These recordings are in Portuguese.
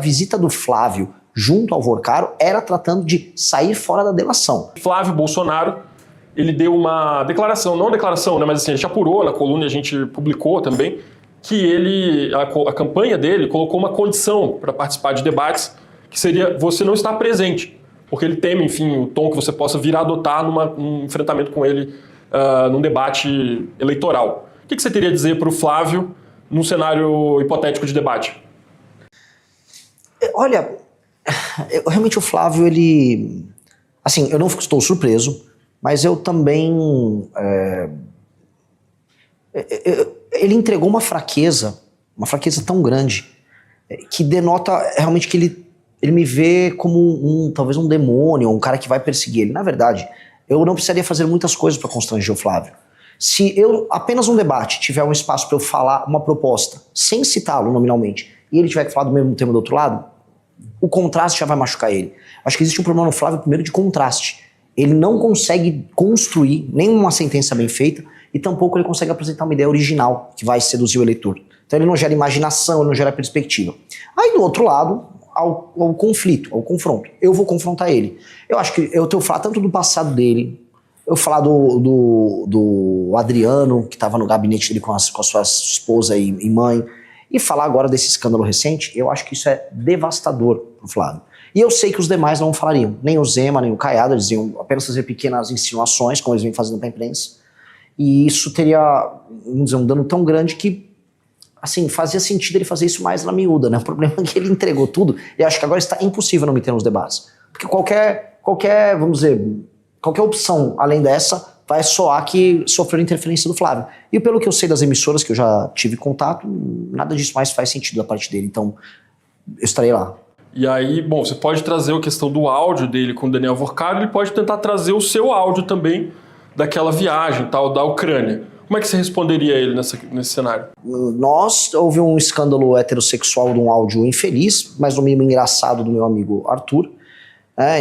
visita do Flávio junto ao Vorcaro era tratando de sair fora da delação. Flávio Bolsonaro, ele deu uma declaração, não declaração, né, mas assim, a gente apurou na coluna e a gente publicou também, que a campanha dele colocou uma condição para participar de debates, que seria você não estar presente, porque ele teme, enfim, o tom que você possa vir a adotar num enfrentamento com ele num debate eleitoral. O que você teria a dizer para o Flávio num cenário hipotético de debate? Olha, realmente o Flávio, ele... Assim, eu não estou surpreso, mas eu também... ele entregou uma fraqueza tão grande, que denota realmente que ele me vê como talvez um demônio, um cara que vai perseguir ele. Na verdade, eu não precisaria fazer muitas coisas para constranger o Flávio. Se eu, apenas um debate, tiver um espaço para eu falar uma proposta, sem citá-lo nominalmente, e ele tiver que falar do mesmo tema do outro lado, o contraste já vai machucar ele. Acho que existe um problema no Flávio, primeiro, de contraste. Ele não consegue construir nenhuma sentença bem feita, e tampouco ele consegue apresentar uma ideia original que vai seduzir o eleitor. Então ele não gera imaginação, ele não gera perspectiva. Aí do outro lado, ao conflito, ao confronto. Eu vou confrontar ele. Eu acho que eu tenho que falar tanto do passado dele, eu falar do Adriano, que estava no gabinete dele com a sua esposa e mãe, e falar agora desse escândalo recente. Eu acho que isso é devastador pro Flávio. E eu sei que os demais não falariam. Nem o Zema, nem o Caiado, eles iam apenas fazer pequenas insinuações, como eles vêm fazendo pra imprensa. E isso teria, vamos dizer, um dano tão grande que, assim, fazia sentido ele fazer isso mais na miúda, né? O problema é que ele entregou tudo, e acho que agora está impossível não me ter nos debates. Porque qualquer, vamos dizer, qualquer opção além dessa vai soar que sofreu interferência do Flávio. E pelo que eu sei das emissoras, que eu já tive contato, nada disso mais faz sentido da parte dele. Então, eu estarei lá. E aí, bom, você pode trazer a questão do áudio dele com o Daniel Vorcaro, ele pode tentar trazer o seu áudio também daquela viagem, tal, da Ucrânia. Como é que você responderia a ele nesse cenário? Houve um escândalo heterossexual de um áudio infeliz, mas no mínimo engraçado, do meu amigo Arthur,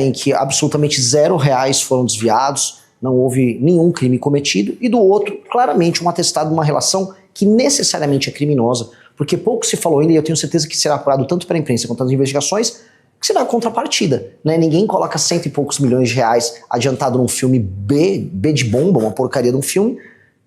em que absolutamente R$0 foram desviados, não houve nenhum crime cometido, e do outro, claramente, um atestado de uma relação que necessariamente é criminosa, porque pouco se falou ainda, e eu tenho certeza que será apurado tanto pela imprensa quanto pelas investigações, que será contrapartida, né? Ninguém coloca R$100 e poucos milhões adiantado num filme B de bomba, uma porcaria de um filme,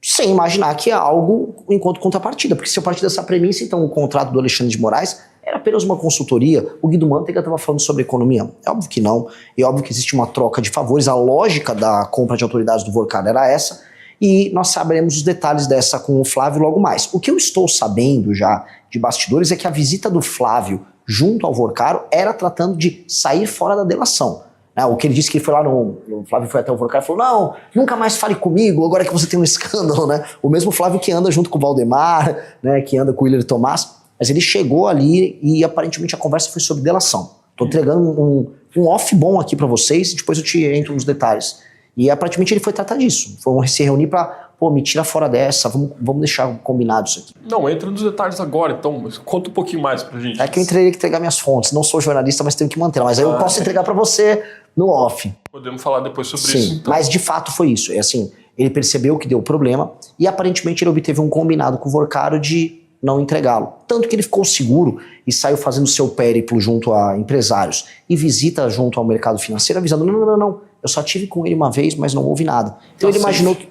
sem imaginar que é algo enquanto contrapartida, porque se eu partir dessa premissa, então o contrato do Alexandre de Moraes era apenas uma consultoria. O Guido Mantega estava falando sobre economia. É óbvio que não, é óbvio que existe uma troca de favores, a lógica da compra de autoridades do Vorcaro era essa, e nós saberemos os detalhes dessa com o Flávio logo mais. O que eu estou sabendo já de bastidores é que a visita do Flávio junto ao Vorcaro era tratando de sair fora da delação. O que ele disse que ele foi lá o Flávio foi até o Vorcaro e falou, não, nunca mais fale comigo, agora que você tem um escândalo, né? O mesmo Flávio que anda junto com o Valdemar, né, que anda com o William Tomás, mas ele chegou ali e aparentemente a conversa foi sobre delação. Tô entregando um off bom aqui pra vocês e depois eu te entro nos detalhes. E aparentemente ele foi tratar disso, foi se reunir pra, me tira fora dessa, vamos deixar combinado isso aqui. Não, entra nos detalhes agora, então, conta um pouquinho mais pra gente. É que eu teria que entregar minhas fontes, não sou jornalista, mas tenho que manter, mas aí eu posso entregar pra você no off. Podemos falar depois sobre Sim, isso, então. Mas de fato foi isso, é assim, ele percebeu que deu problema e aparentemente ele obteve um combinado com o Vorcaro de não entregá-lo. Tanto que ele ficou seguro e saiu fazendo seu périplo junto a empresários e visita junto ao mercado financeiro avisando, não, eu só tive com ele uma vez, mas não houve nada. Então ele imaginou que...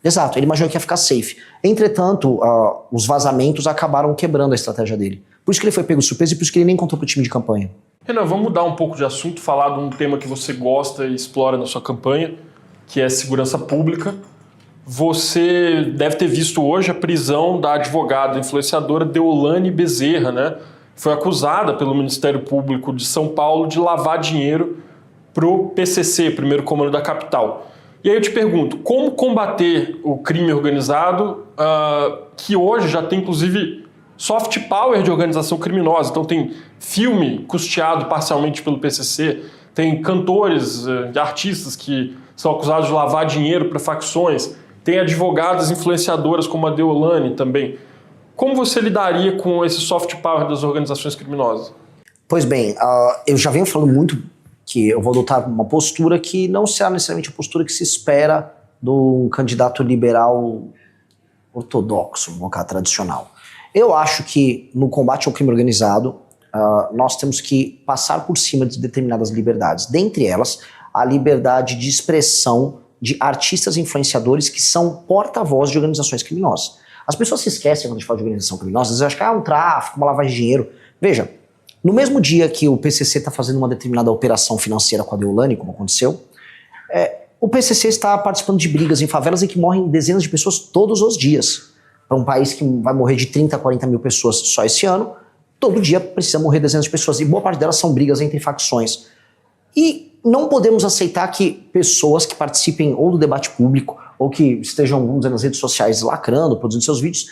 Exato, ele imaginou que ia ficar safe. Entretanto, os vazamentos acabaram quebrando a estratégia dele. Por isso que ele foi pego de surpresa e por isso que ele nem contou pro time de campanha. Renan, vamos mudar um pouco de assunto, falar de um tema que você gosta e explora na sua campanha, que é segurança pública. Você deve ter visto hoje a prisão da advogada influenciadora Deolane Bezerra, né? Foi acusada pelo Ministério Público de São Paulo de lavar dinheiro pro PCC, Primeiro Comando da Capital. E aí eu te pergunto, como combater o crime organizado, que hoje já tem inclusive soft power de organização criminosa? Então tem filme custeado parcialmente pelo PCC, tem cantores e artistas que são acusados de lavar dinheiro para facções, tem advogadas influenciadoras como a Deolane também. Como você lidaria com esse soft power das organizações criminosas? Pois bem, eu já venho falando muito que eu vou adotar uma postura que não será necessariamente a postura que se espera de um candidato liberal ortodoxo, no caso tradicional. Eu acho que no combate ao crime organizado, nós temos que passar por cima de determinadas liberdades. Dentre elas, a liberdade de expressão de artistas e influenciadores que são porta-voz de organizações criminosas. As pessoas se esquecem quando a gente fala de organização criminosa, às vezes acham que é um tráfico, uma lavagem de dinheiro. Veja, no mesmo dia que o PCC está fazendo uma determinada operação financeira com a Deolane, como aconteceu, o PCC está participando de brigas em favelas em que morrem dezenas de pessoas todos os dias. Para um país que vai morrer de 30 a 40 mil pessoas só esse ano, todo dia precisa morrer dezenas de pessoas, e boa parte delas são brigas entre facções. E não podemos aceitar que pessoas que participem ou do debate público, ou que estejam, vamos dizer, nas redes sociais lacrando, produzindo seus vídeos,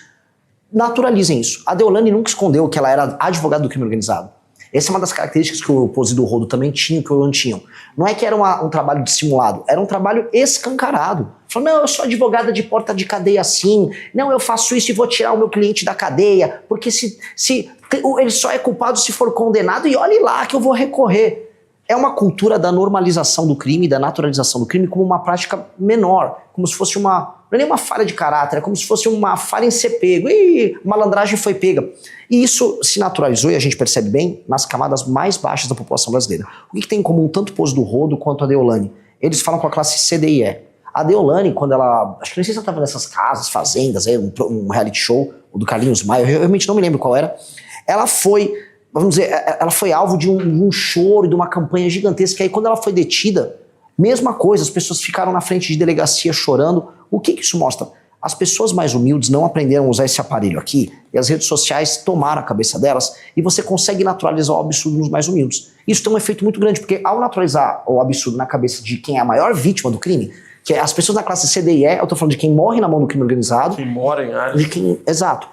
naturalizem isso. A Deolane nunca escondeu que ela era advogada do crime organizado. Essa é uma das características que o Pose do Rodo também tinha, que o Elan tinham. Não é que era um trabalho dissimulado, era um trabalho escancarado. Falou, não, eu sou advogada de porta de cadeia assim, não, eu faço isso e vou tirar o meu cliente da cadeia, porque ele só é culpado se for condenado e olhe lá que eu vou recorrer. É uma cultura da normalização do crime, da naturalização do crime como uma prática menor, como se fosse não é nem uma falha de caráter, é como se fosse uma falha em ser pego. Ih, malandragem foi pega. E isso se naturalizou, e a gente percebe bem, nas camadas mais baixas da população brasileira. O que tem em comum tanto o Pose do Rodo quanto a Deolane? Eles falam com a classe C, D e E. A Deolane, quando ela... Acho que não sei se ela estava nessas casas, fazendas, um reality show, o do Carlinhos Maia, eu realmente não me lembro qual era. Ela foi... Vamos dizer, ela foi alvo de um choro, de uma campanha gigantesca. E aí, quando ela foi detida, mesma coisa, as pessoas ficaram na frente de delegacia chorando. O que isso mostra? As pessoas mais humildes não aprenderam a usar esse aparelho aqui, e as redes sociais tomaram a cabeça delas, e você consegue naturalizar o absurdo nos mais humildes. Isso tem um efeito muito grande, porque ao naturalizar o absurdo na cabeça de quem é a maior vítima do crime, que é as pessoas da classe C, D e E, eu tô falando de quem morre na mão do crime organizado. Quem mora em áreas. Exato.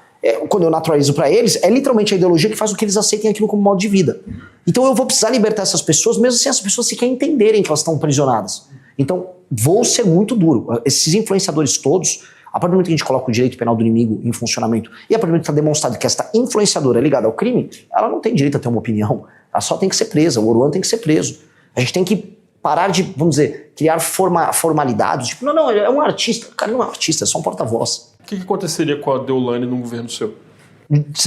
Quando eu naturalizo pra eles, é literalmente a ideologia que faz com que eles aceitem aquilo como modo de vida. Então eu vou precisar libertar essas pessoas, mesmo sem as pessoas sequer entenderem que elas estão aprisionadas. Então, vou ser muito duro. Esses influenciadores todos, a partir do momento que a gente coloca o direito penal do inimigo em funcionamento, e a partir do momento que está demonstrado que esta influenciadora é ligada ao crime, ela não tem direito a ter uma opinião. Ela só tem que ser presa, o Oruan tem que ser preso. A gente tem que parar de, vamos dizer, criar formalidades. Tipo, não, ele é um artista. O cara não é um artista, é só um porta-voz. O que aconteceria com a Deolane num governo seu?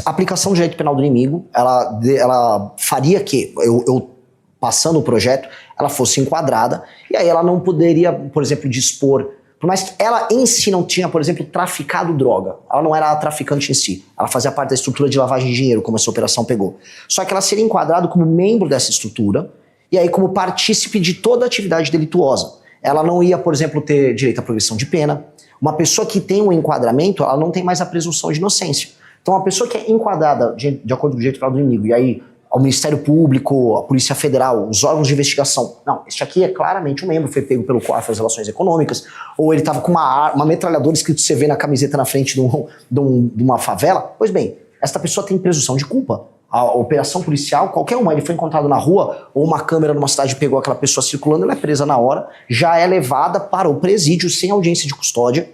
A aplicação do direito penal do inimigo, ela faria que, eu passando o projeto, ela fosse enquadrada, e aí ela não poderia, por exemplo, dispor, por mais que ela em si não tinha, por exemplo, traficado droga, ela não era a traficante em si, ela fazia parte da estrutura de lavagem de dinheiro, como essa operação pegou. Só que ela seria enquadrada como membro dessa estrutura, e aí como partícipe de toda a atividade delituosa. Ela não ia, por exemplo, ter direito à progressão de pena. Uma pessoa que tem um enquadramento, ela não tem mais a presunção de inocência. Então, uma pessoa que é enquadrada de acordo com o direito penal do inimigo, e aí ao Ministério Público, a Polícia Federal, os órgãos de investigação, não, este aqui é claramente um membro, foi pego pelo COAF das Relações Econômicas, ou ele estava com uma metralhadora escrito CV na camiseta na frente de uma favela, pois bem, esta pessoa tem presunção de culpa. A operação policial, qualquer uma, ele foi encontrado na rua, ou uma câmera numa cidade pegou aquela pessoa circulando, ela é presa na hora, já é levada para o presídio sem audiência de custódia,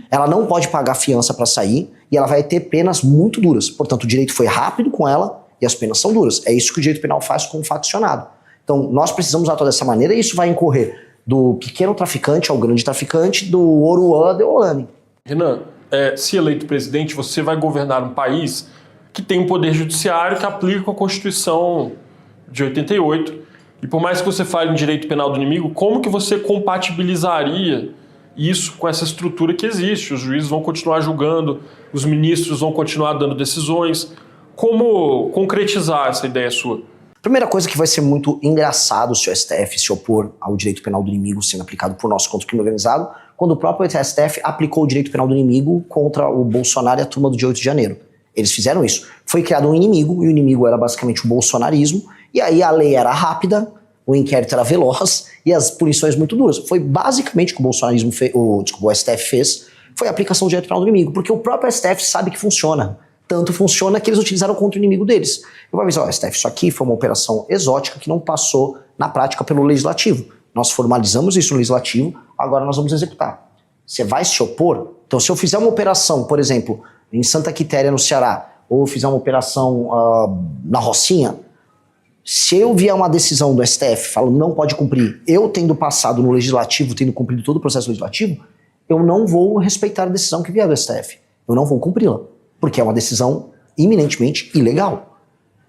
ela não pode pagar fiança para sair, e ela vai ter penas muito duras. Portanto, o direito foi rápido com ela, e as penas são duras. É isso que o direito penal faz com o faccionado. Então, nós precisamos atuar dessa maneira, e isso vai incorrer do pequeno traficante ao grande traficante, do Oruan de Deolane. Renan, se eleito presidente, você vai governar um país que tem um poder judiciário que aplica a Constituição de 88. E por mais que você fale em direito penal do inimigo, como que você compatibilizaria isso com essa estrutura que existe? Os juízes vão continuar julgando, os ministros vão continuar dando decisões. Como concretizar essa ideia sua? Primeira coisa que vai ser muito engraçado se o STF se opor ao direito penal do inimigo sendo aplicado por nós contra o crime organizado, quando o próprio STF aplicou o direito penal do inimigo contra o Bolsonaro e a turma do dia 8 de janeiro. Eles fizeram isso. Foi criado um inimigo, e o inimigo era basicamente o bolsonarismo, e aí a lei era rápida, o inquérito era veloz, e as punições muito duras. Foi basicamente o que o bolsonarismo o STF fez, foi a aplicação do direito penal do inimigo, porque o próprio STF sabe que funciona. Tanto funciona que eles utilizaram contra o inimigo deles. Eu vou avisar, STF, isso aqui foi uma operação exótica que não passou na prática pelo legislativo. Nós formalizamos isso no legislativo, agora nós vamos executar. Você vai se opor? Então, se eu fizer uma operação, por exemplo, em Santa Quitéria, no Ceará, ou fizer uma operação na Rocinha, se eu vier uma decisão do STF falando não pode cumprir, eu tendo passado no legislativo, tendo cumprido todo o processo legislativo, eu não vou respeitar a decisão que vier do STF. Eu não vou cumpri-la, porque é uma decisão iminentemente ilegal.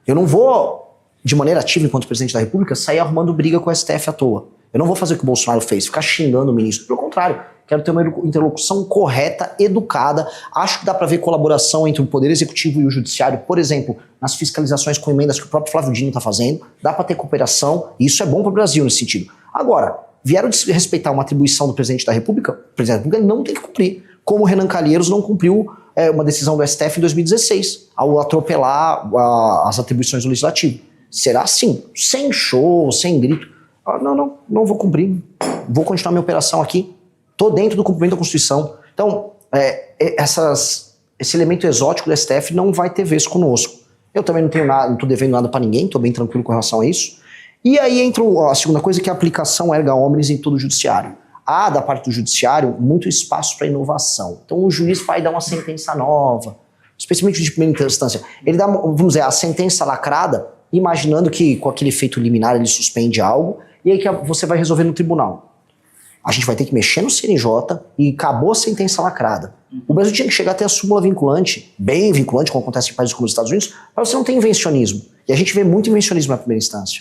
Eu não vou, de maneira ativa, enquanto presidente da República, sair arrumando briga com o STF à toa. Eu não vou fazer o que o Bolsonaro fez, ficar xingando o ministro. Pelo contrário, quero ter uma interlocução correta, educada. Acho que dá para ver colaboração entre o Poder Executivo e o Judiciário, por exemplo, nas fiscalizações com emendas que o próprio Flávio Dino está fazendo. Dá para ter cooperação, e isso é bom para o Brasil nesse sentido. Agora, vieram desrespeitar uma atribuição do presidente da República, o presidente da República não tem que cumprir. Como o Renan Calheiros não cumpriu uma decisão do STF em 2016, ao atropelar as atribuições do Legislativo. Será assim, sem show, sem grito. Não vou cumprir. Vou continuar minha operação aqui. Estou dentro do cumprimento da Constituição. Então, esse elemento exótico do STF não vai ter vez conosco. Eu também não tenho nada, não estou devendo nada para ninguém, estou bem tranquilo com relação a isso. E aí entra a segunda coisa, que é a aplicação erga omnes em todo o judiciário. Há, da parte do judiciário, muito espaço para inovação. Então o juiz vai dar uma sentença nova, especialmente de primeira instância. Ele dá, vamos dizer, a sentença lacrada, imaginando que com aquele efeito liminar ele suspende algo, e aí que você vai resolver no tribunal. A gente vai ter que mexer no CNJ e acabou a sentença lacrada. O Brasil tinha que chegar até a súmula vinculante, bem vinculante, como acontece em países como os Estados Unidos, para você não ter invencionismo. E a gente vê muito invencionismo na primeira instância.